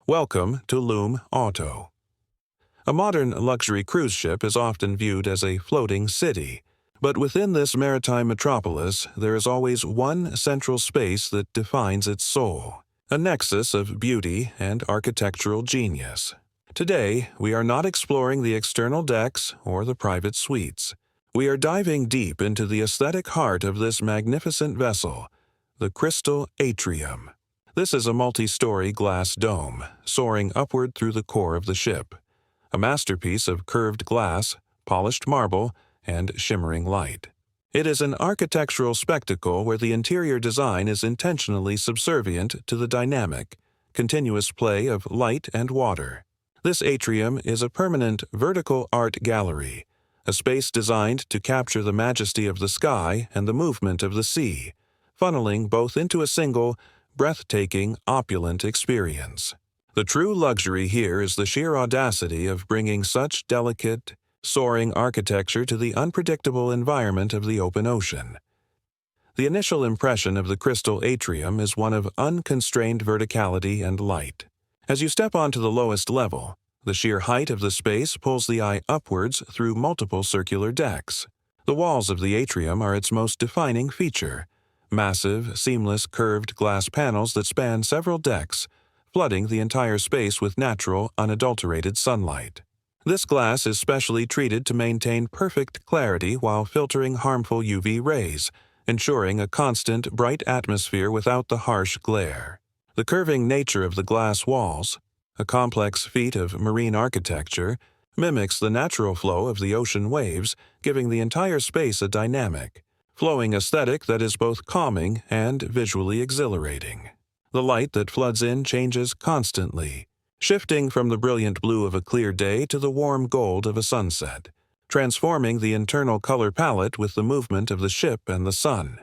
Welcome to LUME Auto. A modern luxury cruise ship is often viewed as a floating city, but within this maritime metropolis there is always one central space that defines its soul, a nexus of beauty and architectural genius. Today, we are not exploring the external decks or the private suites. We are diving deep into the aesthetic heart of this magnificent vessel, the Crystal Atrium. This is a multi-story glass dome, soaring upward through the core of the ship, a masterpiece of curved glass, polished marble, and shimmering light. It is an architectural spectacle where the interior design is intentionally subservient to the dynamic, continuous play of light and water. This atrium is a permanent vertical art gallery, a space designed to capture the majesty of the sky and the movement of the sea, funneling both into a single, breathtaking, opulent experience. The true luxury here is the sheer audacity of bringing such delicate, soaring architecture to the unpredictable environment of the open ocean. The initial impression of the Crystal Atrium is one of unconstrained verticality and light. As you step onto the lowest level, the sheer height of the space pulls the eye upwards through multiple circular decks. The walls of the atrium are its most defining feature, massive, seamless, curved glass panels that span several decks, flooding the entire space with natural, unadulterated sunlight. This glass is specially treated to maintain perfect clarity while filtering harmful UV rays, ensuring a constant, bright atmosphere without the harsh glare. The curving nature of the glass walls, a complex feat of marine architecture, mimics the natural flow of the ocean waves, giving the entire space a dynamic, flowing aesthetic that is both calming and visually exhilarating. The light that floods in changes constantly, shifting from the brilliant blue of a clear day to the warm gold of a sunset, transforming the internal color palette with the movement of the ship and the sun.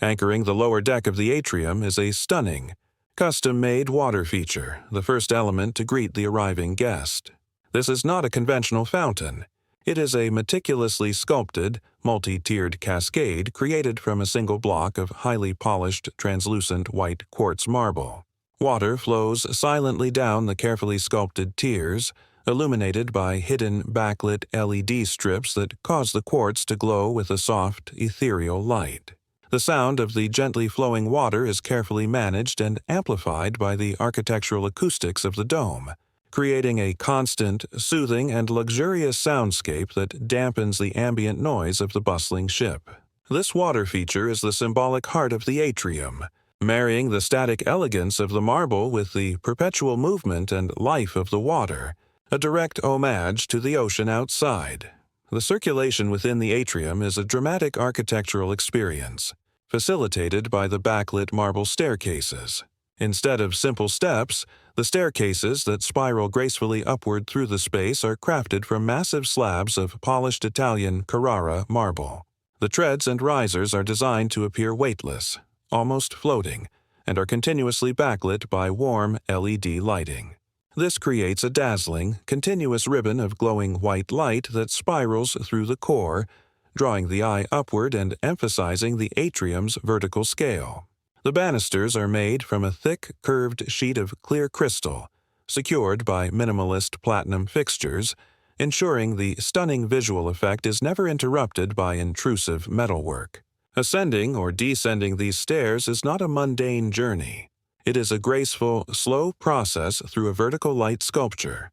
Anchoring the lower deck of the atrium is a stunning, custom-made water feature, the first element to greet the arriving guest. This is not a conventional fountain. It is a meticulously sculpted, multi-tiered cascade created from a single block of highly polished, translucent white quartz marble. Water flows silently down the carefully sculpted tiers, illuminated by hidden backlit LED strips that cause the quartz to glow with a soft, ethereal light. The sound of the gently flowing water is carefully managed and amplified by the architectural acoustics of the dome, creating a constant, soothing, and luxurious soundscape that dampens the ambient noise of the bustling ship. This water feature is the symbolic heart of the atrium, marrying the static elegance of the marble with the perpetual movement and life of the water, a direct homage to the ocean outside. The circulation within the atrium is a dramatic architectural experience, facilitated by the Backlit Marble Staircases. Instead of simple steps, the staircases that spiral gracefully upward through the space are crafted from massive slabs of polished Italian Carrara marble. The treads and risers are designed to appear weightless, almost floating, and are continuously backlit by warm LED lighting. This creates a dazzling, continuous ribbon of glowing white light that spirals through the core, drawing the eye upward and emphasizing the atrium's vertical scale. The banisters are made from a thick, curved sheet of clear crystal, secured by minimalist platinum fixtures, ensuring the stunning visual effect is never interrupted by intrusive metalwork. Ascending or descending these stairs is not a mundane journey. It is a graceful, slow process through a vertical light sculpture.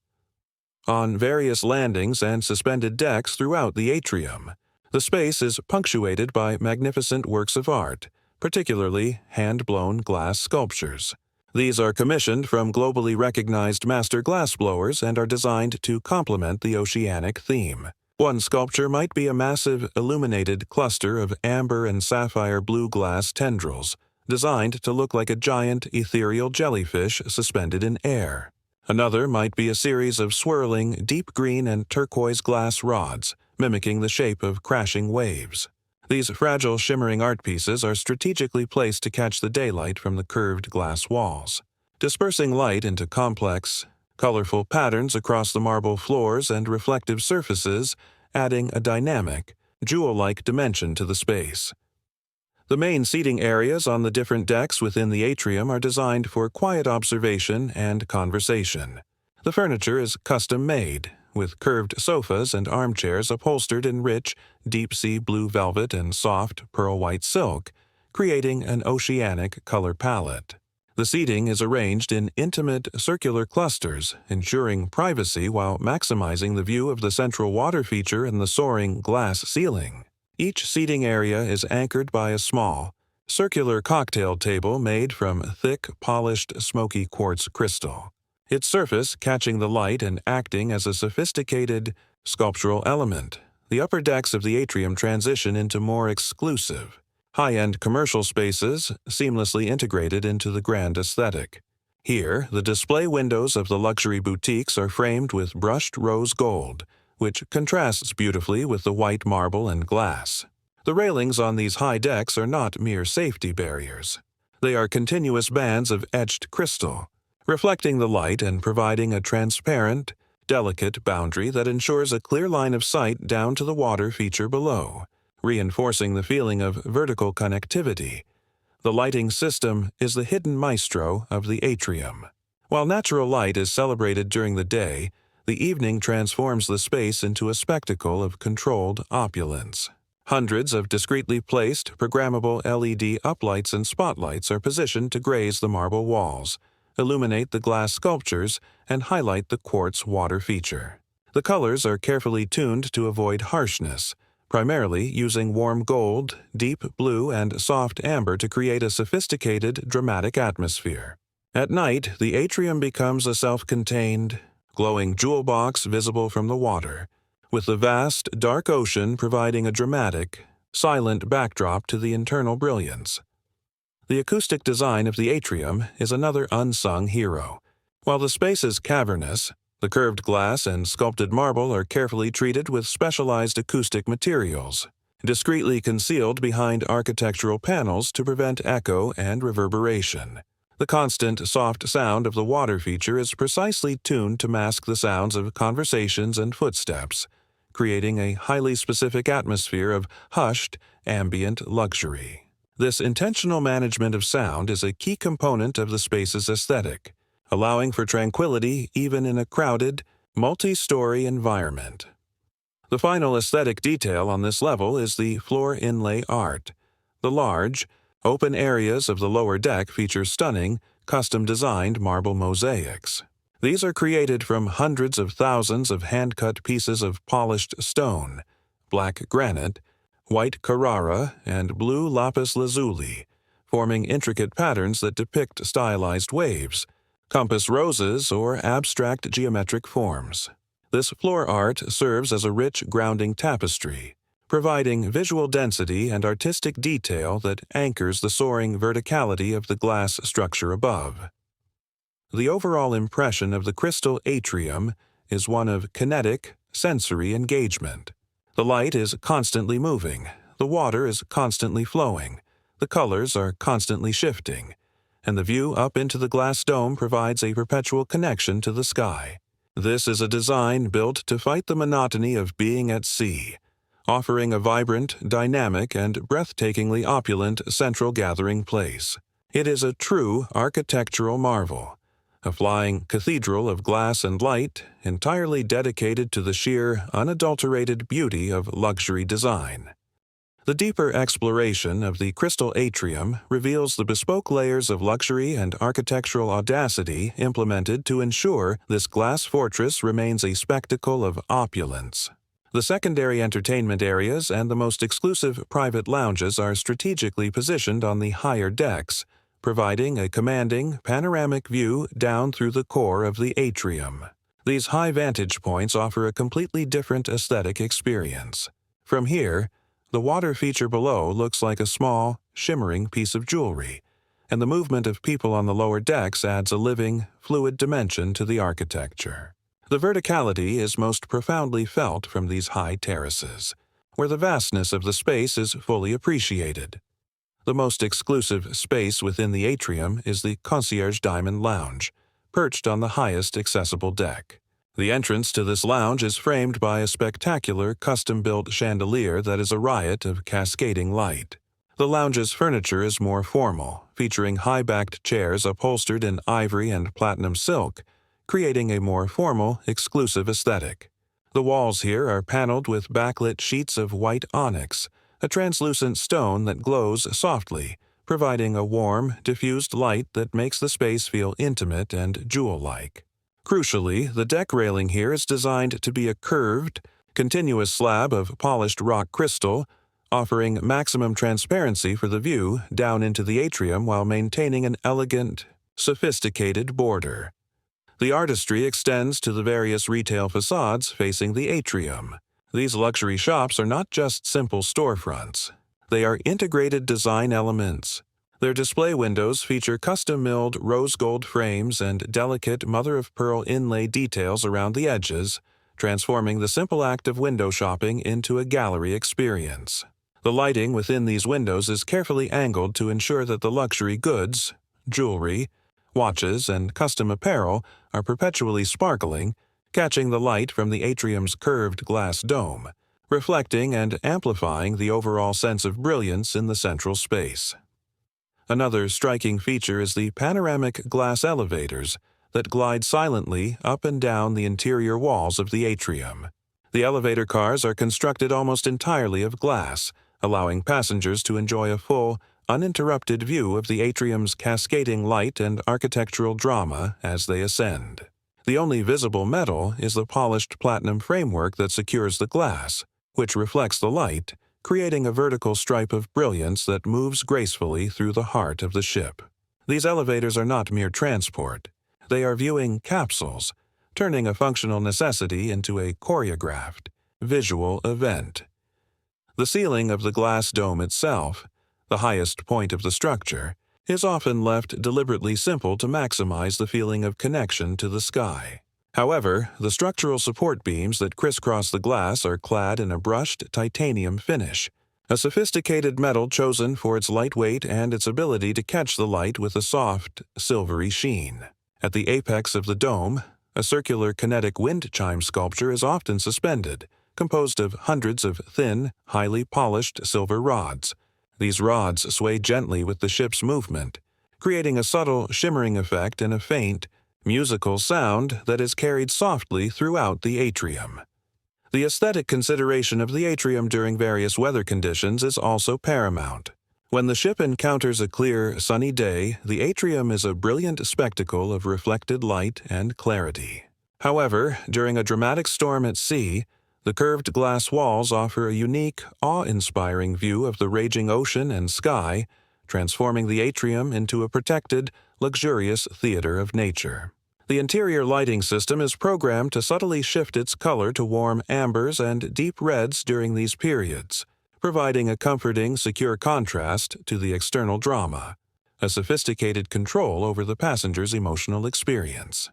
On various landings and suspended decks throughout the atrium, the space is punctuated by magnificent works of art, particularly hand-blown glass sculptures. These are commissioned from globally recognized master glassblowers and are designed to complement the oceanic theme. One sculpture might be a massive, illuminated cluster of amber and sapphire blue glass tendrils, designed to look like a giant, ethereal jellyfish suspended in air. Another might be a series of swirling, deep green and turquoise glass rods, mimicking the shape of crashing waves. These fragile, shimmering art pieces are strategically placed to catch the daylight from the curved glass walls, dispersing light into complex, colorful patterns across the marble floors and reflective surfaces, adding a dynamic, jewel-like dimension to the space. The main seating areas on the different decks within the atrium are designed for quiet observation and conversation. The furniture is custom-made, with curved sofas and armchairs upholstered in rich, deep-sea blue velvet and soft, pearl-white silk, creating an oceanic color palette. The seating is arranged in intimate, circular clusters, ensuring privacy while maximizing the view of the central water feature and the soaring glass ceiling. Each seating area is anchored by a small, circular cocktail table made from thick, polished, smoky quartz crystal, its surface catching the light and acting as a sophisticated, sculptural element. The upper decks of the atrium transition into more exclusive, high-end commercial spaces seamlessly integrated into the grand aesthetic. Here, the display windows of the luxury boutiques are framed with brushed rose gold, which contrasts beautifully with the white marble and glass. The railings on these high decks are not mere safety barriers. They are continuous bands of etched crystal, reflecting the light and providing a transparent, delicate boundary that ensures a clear line of sight down to the water feature below, reinforcing the feeling of vertical connectivity. The lighting system is the hidden maestro of the atrium. While natural light is celebrated during the day, the evening transforms the space into a spectacle of controlled opulence. Hundreds of discreetly placed, programmable LED uplights and spotlights are positioned to graze the marble walls, illuminate the glass sculptures, and highlight the quartz water feature. The colors are carefully tuned to avoid harshness, primarily using warm gold, deep blue, and soft amber to create a sophisticated, dramatic atmosphere. At night, the atrium becomes a self-contained, glowing jewel box visible from the water, with the vast, dark ocean providing a dramatic, silent backdrop to the internal brilliance. The acoustic design of the atrium is another unsung hero. While the space is cavernous, the curved glass and sculpted marble are carefully treated with specialized acoustic materials, discreetly concealed behind architectural panels to prevent echo and reverberation. The constant, soft sound of the water feature is precisely tuned to mask the sounds of conversations and footsteps, creating a highly specific atmosphere of hushed, ambient luxury. This intentional management of sound is a key component of the space's aesthetic, allowing for tranquility even in a crowded, multi-story environment. The final aesthetic detail on this level is the floor inlay art. The large, open areas of the lower deck feature stunning, custom-designed marble mosaics. These are created from hundreds of thousands of hand-cut pieces of polished stone, black granite, white Carrara, and blue lapis lazuli, forming intricate patterns that depict stylized waves, compass roses, or abstract geometric forms. This floor art serves as a rich grounding tapestry, providing visual density and artistic detail that anchors the soaring verticality of the glass structure above. The overall impression of the Crystal Atrium is one of kinetic, sensory engagement. The light is constantly moving, the water is constantly flowing, the colors are constantly shifting, and the view up into the glass dome provides a perpetual connection to the sky. This is a design built to fight the monotony of being at sea, offering a vibrant, dynamic, and breathtakingly opulent central gathering place. It is a true architectural marvel, a flying cathedral of glass and light entirely dedicated to the sheer, unadulterated beauty of luxury design. The deeper exploration of the Crystal Atrium reveals the bespoke layers of luxury and architectural audacity implemented to ensure this glass fortress remains a spectacle of opulence. The secondary entertainment areas and the most exclusive private lounges are strategically positioned on the higher decks, providing a commanding, panoramic view down through the core of the atrium. These high vantage points offer a completely different aesthetic experience. From here, the water feature below looks like a small, shimmering piece of jewelry, and the movement of people on the lower decks adds a living, fluid dimension to the architecture. The verticality is most profoundly felt from these high terraces, where the vastness of the space is fully appreciated. The most exclusive space within the atrium is the Concierge Diamond Lounge, perched on the highest accessible deck. The entrance to this lounge is framed by a spectacular custom-built chandelier that is a riot of cascading light. The lounge's furniture is more formal, featuring high-backed chairs upholstered in ivory and platinum silk, creating a more formal, exclusive aesthetic. The walls here are paneled with backlit sheets of white onyx, a translucent stone that glows softly, providing a warm, diffused light that makes the space feel intimate and jewel-like. Crucially, the deck railing here is designed to be a curved, continuous slab of polished rock crystal, offering maximum transparency for the view down into the atrium while maintaining an elegant, sophisticated border. The artistry extends to the various retail facades facing the atrium. These luxury shops are not just simple storefronts. They are integrated design elements. Their display windows feature custom-milled rose gold frames and delicate mother-of-pearl inlay details around the edges, transforming the simple act of window shopping into a gallery experience. The lighting within these windows is carefully angled to ensure that the luxury goods, jewelry, watches, and custom apparel are perpetually sparkling, catching the light from the atrium's curved glass dome, reflecting and amplifying the overall sense of brilliance in the central space. Another striking feature is the panoramic glass elevators that glide silently up and down the interior walls of the atrium. The elevator cars are constructed almost entirely of glass, allowing passengers to enjoy a full, uninterrupted view of the atrium's cascading light and architectural drama as they ascend. The only visible metal is the polished platinum framework that secures the glass, which reflects the light, creating a vertical stripe of brilliance that moves gracefully through the heart of the ship. These elevators are not mere transport. They are viewing capsules, turning a functional necessity into a choreographed, visual event. The ceiling of the glass dome itself, the highest point of the structure, is often left deliberately simple to maximize the feeling of connection to the sky. However, the structural support beams that crisscross the glass are clad in a brushed titanium finish, a sophisticated metal chosen for its lightweight and its ability to catch the light with a soft, silvery sheen. At the apex of the dome, a circular kinetic wind chime sculpture is often suspended, composed of hundreds of thin, highly polished silver rods. These rods sway gently with the ship's movement, creating a subtle shimmering effect and a faint, musical sound that is carried softly throughout the atrium. The aesthetic consideration of the atrium during various weather conditions is also paramount. When the ship encounters a clear, sunny day, the atrium is a brilliant spectacle of reflected light and clarity. However, during a dramatic storm at sea, the curved glass walls offer a unique, awe-inspiring view of the raging ocean and sky, transforming the atrium into a protected, luxurious theater of nature. The interior lighting system is programmed to subtly shift its color to warm ambers and deep reds during these periods, providing a comforting, secure contrast to the external drama, a sophisticated control over the passenger's emotional experience.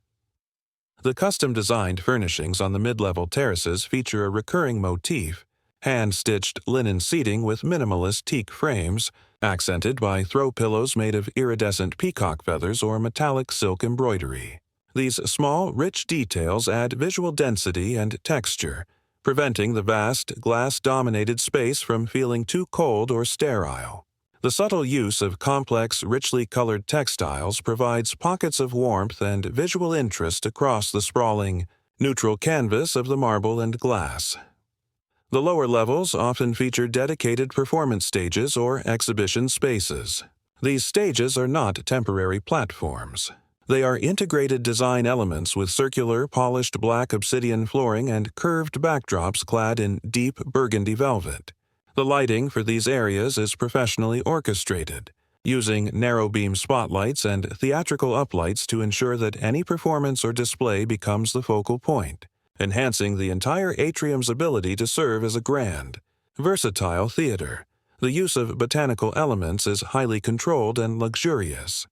The custom-designed furnishings on the mid-level terraces feature a recurring motif, hand-stitched linen seating with minimalist teak frames, accented by throw pillows made of iridescent peacock feathers or metallic silk embroidery. These small, rich details add visual density and texture, preventing the vast, glass-dominated space from feeling too cold or sterile. The subtle use of complex, richly colored textiles provides pockets of warmth and visual interest across the sprawling, neutral canvas of the marble and glass. The lower levels often feature dedicated performance stages or exhibition spaces. These stages are not temporary platforms. They are integrated design elements with circular, polished black obsidian flooring and curved backdrops clad in deep burgundy velvet. The lighting for these areas is professionally orchestrated, using narrow-beam spotlights and theatrical uplights to ensure that any performance or display becomes the focal point, enhancing the entire atrium's ability to serve as a grand, versatile theater. The use of botanical elements is highly controlled and luxurious.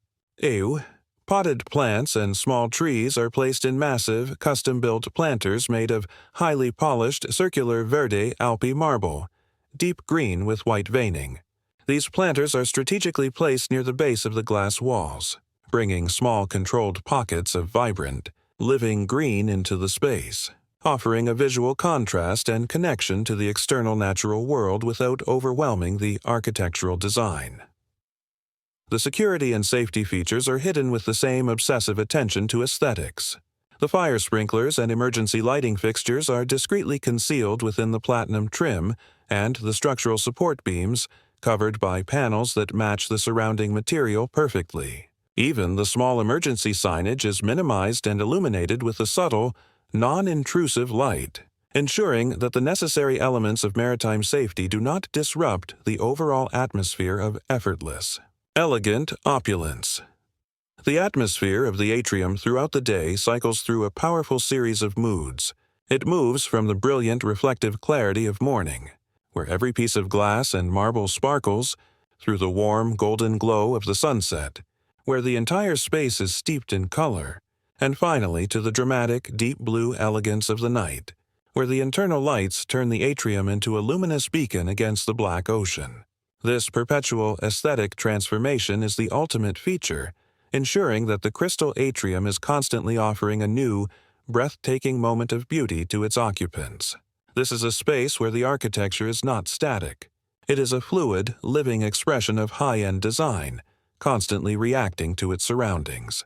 Potted plants and small trees are placed in massive, custom-built planters made of highly polished circular verde Alpi marble, deep green with white veining. These planters are strategically placed near the base of the glass walls, bringing small controlled pockets of vibrant, living green into the space. offering a visual contrast and connection to the external natural world without overwhelming the architectural design. The security and safety features are hidden with the same obsessive attention to aesthetics. The fire sprinklers and emergency lighting fixtures are discreetly concealed within the platinum trim, and the structural support beams covered by panels that match the surrounding material perfectly. Even the small emergency signage is minimized and illuminated with a subtle, non-intrusive light, ensuring that the necessary elements of maritime safety do not disrupt the overall atmosphere of effortless, elegant opulence. The atmosphere of the atrium throughout the day cycles through a powerful series of moods. It moves from the brilliant reflective clarity of morning, where every piece of glass and marble sparkles, through the warm golden glow of the sunset, where the entire space is steeped in color, and finally to the dramatic, deep blue elegance of the night, where the internal lights turn the atrium into a luminous beacon against the black ocean. This perpetual aesthetic transformation is the ultimate feature, ensuring that the Crystal Atrium is constantly offering a new, breathtaking moment of beauty to its occupants. This is a space where the architecture is not static. It is a fluid, living expression of high-end design, constantly reacting to its surroundings.